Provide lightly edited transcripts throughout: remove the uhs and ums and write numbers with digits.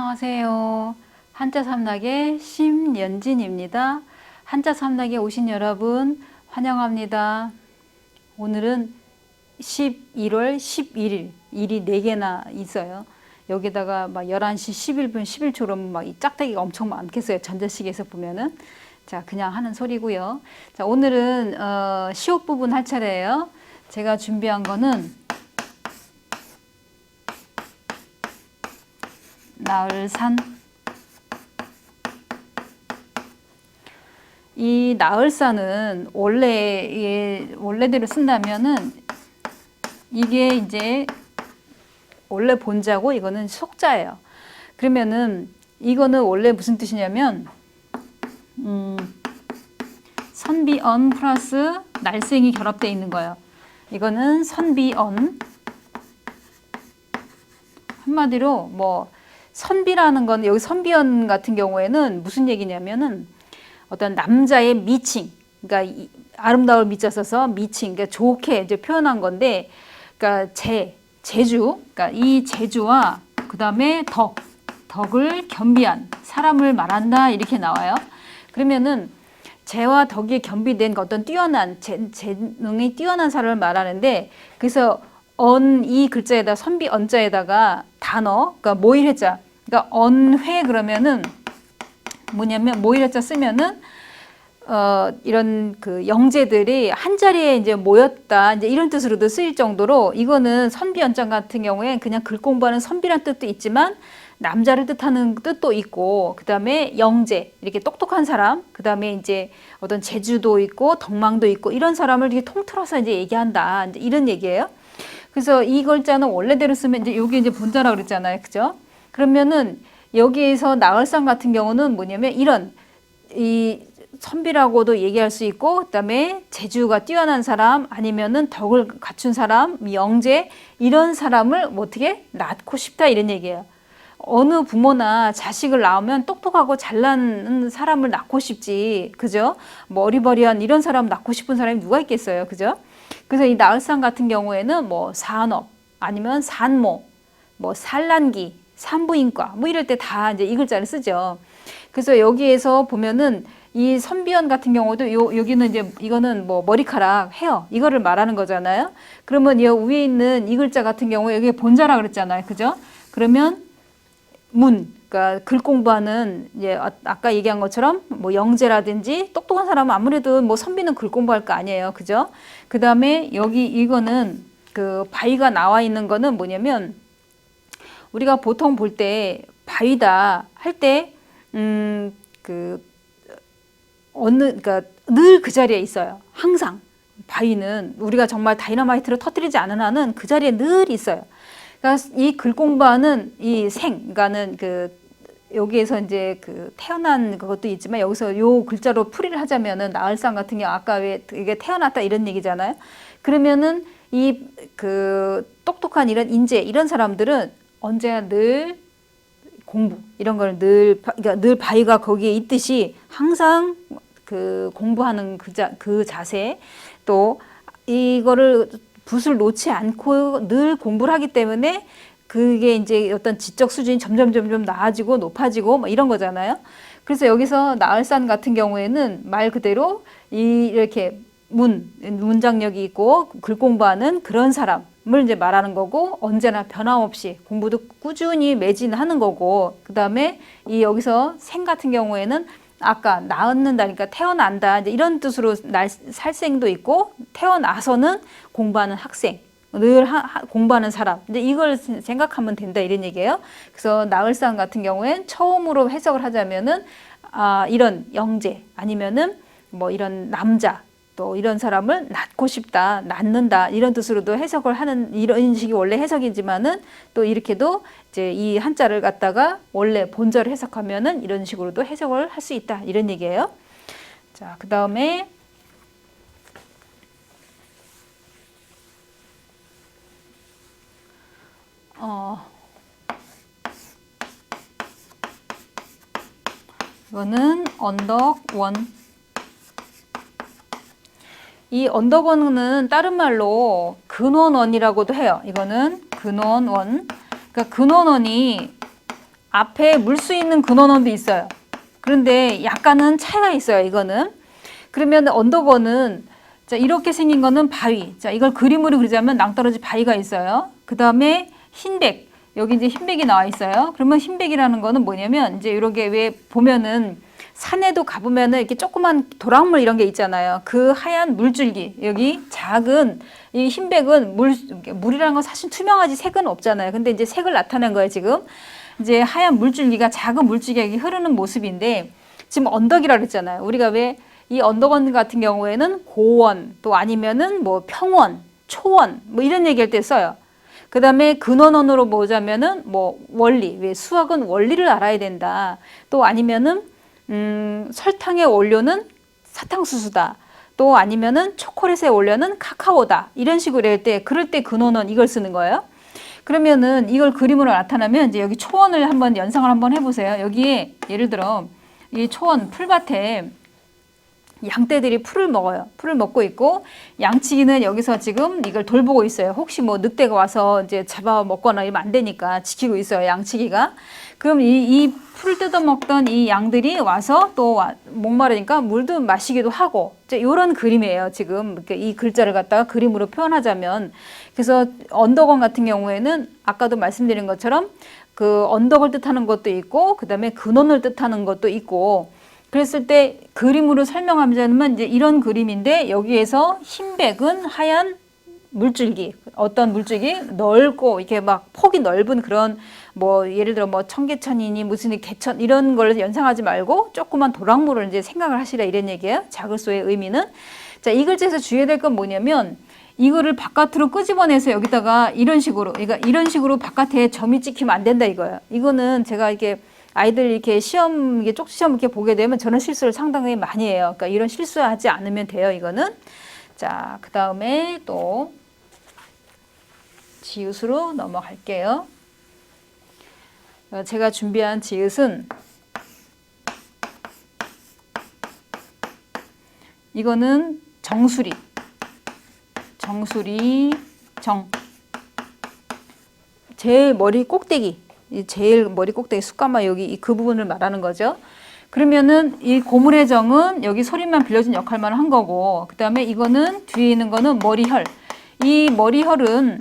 안녕하세요. 한자 삼락의 심연진입니다. 한자 삼락에 오신 여러분 환영합니다. 오늘은 11월 11일, 일이 4개나 있어요. 여기다가 막 11시 11분 11초로 막 이 짝대기가 엄청 많겠어요. 전자식에서 보면은. 자, 그냥 하는 소리고요. 자, 오늘은 시옷 부분 할 차례예요. 제가 준비한 거는 나을산. 이 나을산은 원래대로 쓴다면은 이게 이제 원래 본자고 이거는 속자예요. 그러면은 이거는 원래 무슨 뜻이냐면 선비언 플러스 날생이 결합되어 있는 거예요. 이거는 선비언. 한마디로 뭐 선비라는 건 여기 선비언 같은 경우에는 무슨 얘기냐면은 어떤 남자의 미칭, 그러니까 아름다울 미자 써서 미칭, 그러니까 좋게 이제 표현한 건데, 그러니까 재주, 그러니까 이 재주와 그 다음에 덕을 겸비한 사람을 말한다 이렇게 나와요. 그러면은 재와 덕이 겸비된 어떤 뛰어난 재능이 뛰어난 사람을 말하는데, 그래서 이 글자에다 선비 언자에다가 단어, 그러니까 모일해자, 그러니까 언회 그러면은 뭐냐면 모일해자 쓰면은 이런 그 영재들이 한 자리에 이제 모였다 이제 이런 뜻으로도 쓰일 정도로, 이거는 선비 언자 같은 경우에 그냥 글 공부하는 선비란 뜻도 있지만 남자를 뜻하는 뜻도 있고, 그 다음에 영재 이렇게 똑똑한 사람, 그 다음에 이제 어떤 재주도 있고 덕망도 있고 이런 사람을 이렇게 통틀어서 이제 얘기한다 이제 이런 얘기예요. 그래서 이 글자는 원래대로 쓰면 이제 여기 이제 본자라 그랬잖아요, 그죠? 그러면은 여기에서 나을산 같은 경우는 뭐냐면 이런 이 선비라고도 얘기할 수 있고, 그다음에 재주가 뛰어난 사람 아니면은 덕을 갖춘 사람, 영재 이런 사람을 뭐 어떻게 낳고 싶다 이런 얘기예요. 어느 부모나 자식을 낳으면 똑똑하고 잘난 사람을 낳고 싶지, 그죠? 뭐 어리버리한 이런 사람 낳고 싶은 사람이 누가 있겠어요, 그죠? 그래서 이 나을산 같은 경우에는 뭐 산업 아니면 산모, 뭐 산란기, 산부인과 뭐 이럴 때 다 이제 이 글자를 쓰죠. 그래서 여기에서 보면은 이 선비연 같은 경우도 여기는 이제 이거는 뭐 머리카락, 헤어 이거를 말하는 거잖아요. 그러면 이 위에 있는 이 글자 같은 경우에 여기 본자라 그랬잖아요, 그죠? 그러면 그러니까 글 공부하는 이제 아까 얘기한 것처럼 뭐 영재라든지 똑똑한 사람은 아무래도 뭐 선비는 글 공부할 거 아니에요, 그죠? 그 다음에 여기 이거는 그 바위가 나와 있는 거는 뭐냐면 우리가 보통 볼 때 바위다 할 때 그러니까 늘 그 자리에 있어요. 항상 바위는 우리가 정말 다이너마이트로 터뜨리지 않은 한은 그 자리에 늘 있어요. 그러니까 이 글 공부하는 그러니까는 여기에서 이제 그 태어난 그것도 있지만 여기서 요 글자로 풀이를 하자면은 나을산 같은 경우 아까 왜 이게 태어났다 이런 얘기잖아요. 그러면은 이 그 똑똑한 이런 인재 이런 사람들은 언제나 늘 공부 이런 걸 그러니까 늘 바위가 거기에 있듯이 항상 그 공부하는 그 자세, 또 이거를 붓을 놓지 않고 늘 공부를 하기 때문에 그게 이제 어떤 지적 수준이 점점 나아지고 높아지고 뭐 이런 거잖아요. 그래서 여기서 나을산 같은 경우에는 말 그대로 이렇게 문장력이 있고 글 공부하는 그런 사람을 이제 말하는 거고, 언제나 변함없이 공부도 꾸준히 매진하는 거고, 그 다음에 이 여기서 생 같은 경우에는 아까 낳는다니까 태어난다 이제 이런 뜻으로 살생도 있고, 태어나서는 공부하는 학생, 늘 공부하는 사람, 이제 이걸 생각하면 된다 이런 얘기예요. 그래서 나을산 같은 경우엔 처음으로 해석을 하자면은 이런 영재 아니면은 뭐 이런 남자 또 이런 사람을 낳고 싶다, 낳는다 이런 뜻으로도 해석을 하는 이런 식이 원래 해석이지만은 또 이렇게도 이제 이 한자를 갖다가 원래 본자를 해석하면은 이런 식으로도 해석을 할 수 있다 이런 얘기예요. 자, 그 다음에 이거는 언덕원. 이 언덕원은 다른 말로 근원원이라고도 해요. 이거는 근원원. 그러니까 근원원이 앞에 물 수 있는 근원어도 있어요. 그런데 약간은 차이가 있어요. 이거는. 그러면 언덕어는 자, 이렇게 생긴 거는 바위. 자, 이걸 그림으로 그리자면 낭떠러지 바위가 있어요. 그 다음에 흰백. 여기 이제 흰백이 나와 있어요. 그러면 흰백이라는 거는 뭐냐면 이제 이렇게 왜 보면은 산에도 가보면은 이렇게 조그만 도랑물 이런 게 있잖아요. 그 하얀 물줄기. 여기 작은 이 흰백은 물이라는 건 사실 투명하지 색은 없잖아요. 근데 이제 색을 나타낸 거예요, 지금. 이제 하얀 물줄기가 작은 물줄기가 여기 흐르는 모습인데 지금 언덕이라고 그랬잖아요. 우리가 왜 이 언덕원 같은 경우에는 고원 또 아니면은 뭐 평원, 초원 뭐 이런 얘기할 때 써요. 그 다음에 근원어로 보자면은 뭐 원리, 왜 수학은 원리를 알아야 된다. 또 아니면은 설탕의 원료는 사탕수수다. 또 아니면은 초콜릿의 원료는 카카오다. 이런 식으로 할 때 그럴 때 근원어는 이걸 쓰는 거예요. 그러면은 이걸 그림으로 나타나면 이제 여기 초원을 한번 연상을 한번 해보세요. 여기에 예를 들어 이 초원 풀밭에 양떼들이 풀을 먹어요. 풀을 먹고 있고 양치기는 여기서 지금 이걸 돌보고 있어요. 혹시 뭐 늑대가 와서 이제 잡아 먹거나 이러면 안 되니까 지키고 있어요. 양치기가. 그럼 이 풀을 뜯어먹던 이 양들이 와서 또 목마르니까 물도 마시기도 하고 이제 이런 그림이에요. 지금 이 글자를 갖다가 그림으로 표현하자면 그래서 언덕원 같은 경우에는 아까도 말씀드린 것처럼 그 언덕을 뜻하는 것도 있고 그 다음에 근원을 뜻하는 것도 있고 그랬을 때 그림으로 설명하자면 이제 이런 그림인데 여기에서 흰백은 하얀 물줄기, 어떤 물줄기 넓고 이렇게 막 폭이 넓은 그런 뭐 예를 들어 뭐 청계천이니 무슨 개천 이런 걸 연상하지 말고 조그만 도랑물을 이제 생각을 하시라 이런 얘기예요. 자글소의 의미는. 자, 이 글자에서 주의해야 될 건 뭐냐면 이거를 바깥으로 끄집어내서 여기다가 이런 식으로, 그러니까 이런 식으로 바깥에 점이 찍히면 안 된다 이거예요. 이거는 제가 이렇게 아이들 이렇게 시험, 이게 쪽지시험 이렇게 보게 되면 저는 실수를 상당히 많이 해요. 그러니까 이런 실수하지 않으면 돼요, 이거는. 자, 그 다음에 또 지읒으로 넘어갈게요. 제가 준비한 지읒은 이거는 정수리. 정수리, 정. 제일 머리 꼭대기. 제일 머리 꼭대기 숯가마 여기 그 부분을 말하는 거죠. 그러면은 이 고물의 정은 여기 소리만 빌려준 역할만 한 거고 그 다음에 이거는 뒤에 있는 거는 머리혈. 이 머리혈은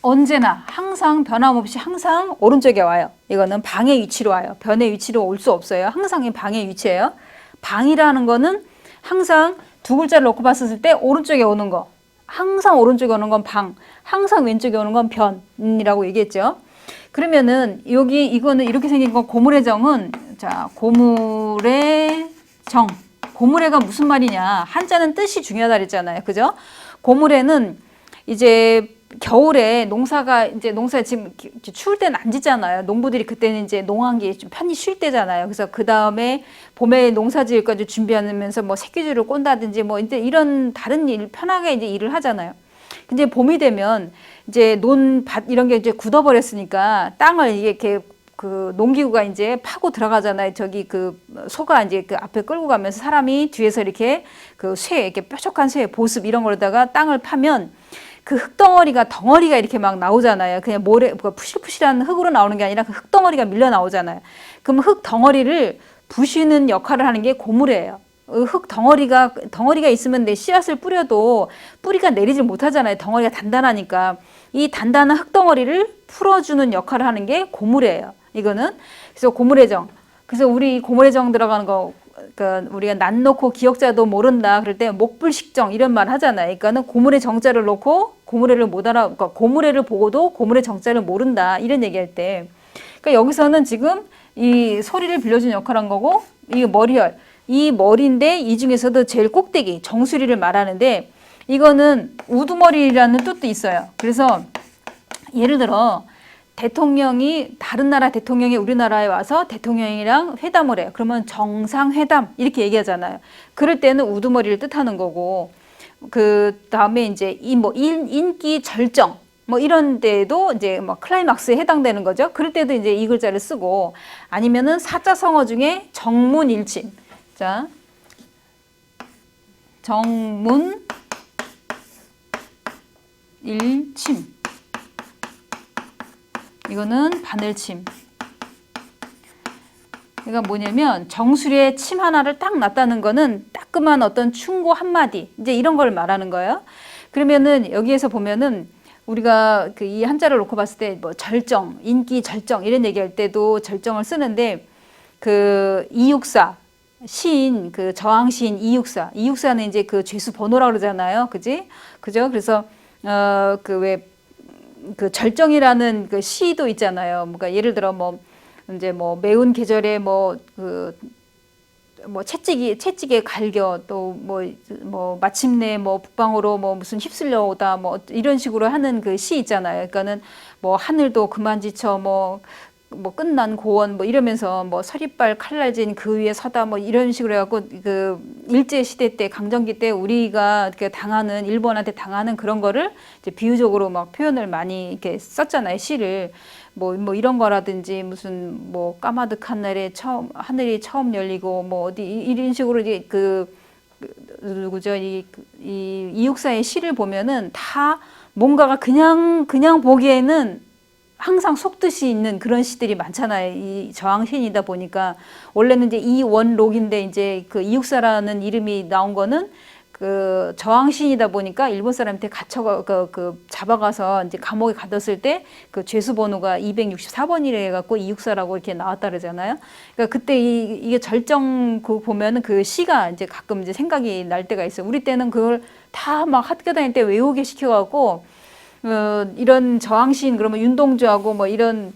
언제나 항상 변함없이 항상 오른쪽에 와요. 이거는 방의 위치로 와요. 변의 위치로 올 수 없어요. 항상 이 방의 위치예요. 방이라는 거는 항상 두 글자를 놓고 봤을 때 오른쪽에 오는 거. 항상 오른쪽에 오는 건 방, 항상 왼쪽에 오는 건 변이라고 얘기했죠. 그러면은 여기 이거는 이렇게 생긴 거 고물의 정은 자 고물의 정 고물의가 무슨 말이냐 한자는 뜻이 중요하다 그랬잖아요. 그죠? 고물의는 이제 겨울에 농사가 이제 농사 지금 추울 때는 안 짓잖아요. 농부들이 그때는 이제 농한기 좀 편히 쉴 때잖아요. 그래서 그 다음에 봄에 농사 지을까지 준비하면서 뭐 새끼줄을 꼰다든지 뭐 이제 이런 다른 일 편하게 이제 일을 하잖아요. 근데 봄이 되면 이제 논밭 이런 게 이제 굳어버렸으니까 땅을 이렇게 그 농기구가 이제 파고 들어가잖아요. 저기 그 소가 이제 그 앞에 끌고 가면서 사람이 뒤에서 이렇게 그 쇠, 이렇게 뾰족한 쇠, 보습 이런 거로다가 땅을 파면 그 덩어리가 이렇게 막 나오잖아요. 그냥 모래, 푸실푸실한 흙으로 나오는 게 아니라 그 흙덩어리가 밀려 나오잖아요. 그럼 흙덩어리를 부시는 역할을 하는 게 고물이에요. 덩어리가 있으면 내 씨앗을 뿌려도 뿌리가 내리질 못하잖아요. 덩어리가 단단하니까. 이 단단한 흙덩어리를 풀어주는 역할을 하는 게 고물이에요. 이거는. 그래서 고물의 정. 그래서 우리 고물의 정 들어가는 거, 그러니까 우리가 난 놓고 기억자도 모른다. 그럴 때 목불식정 이런 말 하잖아요. 그러니까는 고물의 정자를 놓고 고물의를 못 알아, 그러니까 고물의를 보고도 고물의 정자를 모른다. 이런 얘기할 때. 그러니까 여기서는 지금 이 소리를 빌려준 역할을 한 거고, 이 머리열. 이 머리인데 이 중에서도 제일 꼭대기 정수리를 말하는데 이거는 우두머리라는 뜻도 있어요. 그래서 예를 들어 대통령이 다른 나라 대통령이 우리나라에 와서 대통령이랑 회담을 해요. 그러면 정상회담 이렇게 얘기하잖아요. 그럴 때는 우두머리를 뜻하는 거고 그 다음에 이제 이 뭐 인기 절정 뭐 이런 데도 이제 뭐 클라이막스에 해당되는 거죠. 그럴 때도 이제 이 글자를 쓰고 아니면은 사자성어 중에 정문일침. 자, 정문 일침. 이거는 바늘침. 그러니까 뭐냐면 정수리에 침 하나를 딱 놨다는 거는 따끔한 어떤 충고 한마디 이제 이런 걸 말하는 거예요. 그러면은 여기에서 보면은 우리가 그 이 한자를 놓고 봤을 때 뭐 절정, 인기 절정 이런 얘기할 때도 절정을 쓰는데 그 이육사 시인 그 저항 시인 이육사는 이제 그 죄수 번호라 그러잖아요. 그지? 그죠? 그래서 그 왜 그 절정이라는 그 시도 있잖아요. 그러니까 예를 들어 뭐 이제 뭐 매운 계절에 뭐 그 뭐 채찍에 갈겨 또 뭐 마침내 뭐 북방으로 뭐 무슨 휩쓸려 오다 뭐 이런 식으로 하는 그 시 있잖아요. 그러니까는 뭐 하늘도 그만 지쳐 뭐 끝난 고원 뭐 이러면서 뭐 서리빨 칼날진 그 위에 서다 뭐 이런 식으로 해갖고 그 일제 시대 때 강점기 때 우리가 이렇게 당하는 일본한테 당하는 그런 거를 이제 비유적으로 막 표현을 많이 이렇게 썼잖아요. 시를 뭐 이런 거라든지 무슨 뭐 까마득한 날에 하늘이 처음 열리고 뭐 어디 이런 식으로 이제 누구죠 이 이육사의 시를 보면은 다 뭔가가 그냥 보기에는 항상 속뜻이 있는 그런 시들이 많잖아요. 이 저항시인이다 보니까 원래는 이제 이원록인데 이제 그 이육사라는 이름이 나온 거는 그 저항시인이다 보니까 일본 사람한테 잡아가서 이제 감옥에 가뒀을 때 그 죄수 번호가 264번이래 갖고 이육사라고 이렇게 나왔다 그러잖아요. 그러니까 그때 이게 절정 그 보면은 그 시가 이제 가끔 이제 생각이 날 때가 있어요. 우리 때는 그걸 다 막 학교 다닐 때 외우게 시켜갖고 이런 저항시인 그러면 윤동주하고 뭐 이런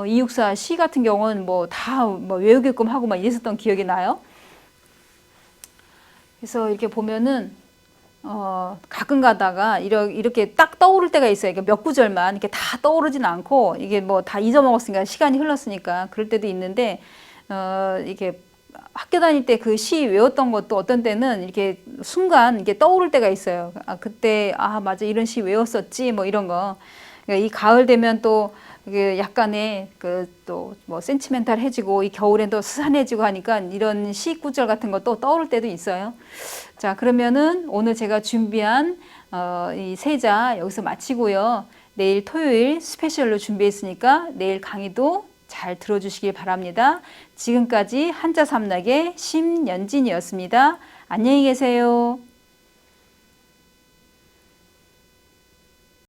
이육사 시 같은 경우는 뭐 다 뭐 외우게끔 하고 막 이랬었던 기억이 나요. 그래서 이렇게 보면은 가끔 가다가 이렇게 딱 떠오를 때가 있어요. 그러니까 몇 구절만 이렇게 다 떠오르진 않고 이게 뭐 다 잊어먹었으니까 시간이 흘렀으니까 그럴 때도 있는데 이게 학교 다닐 때 그 시 외웠던 것도 어떤 때는 이렇게 순간 이렇게 떠오를 때가 있어요. 그때 맞아 이런 시 외웠었지 뭐 이런 거. 그러니까 이 가을 되면 또 이게 약간의 또 뭐 센티멘탈해지고 이 겨울엔 또 스산해지고 하니까 이런 시 구절 같은 것도 떠오를 때도 있어요. 자, 그러면은 오늘 제가 준비한 이 세자 여기서 마치고요. 내일 토요일 스페셜로 준비했으니까 내일 강의도 잘 들어주시길 바랍니다. 지금까지 한자삼락의 심연진이었습니다. 안녕히 계세요.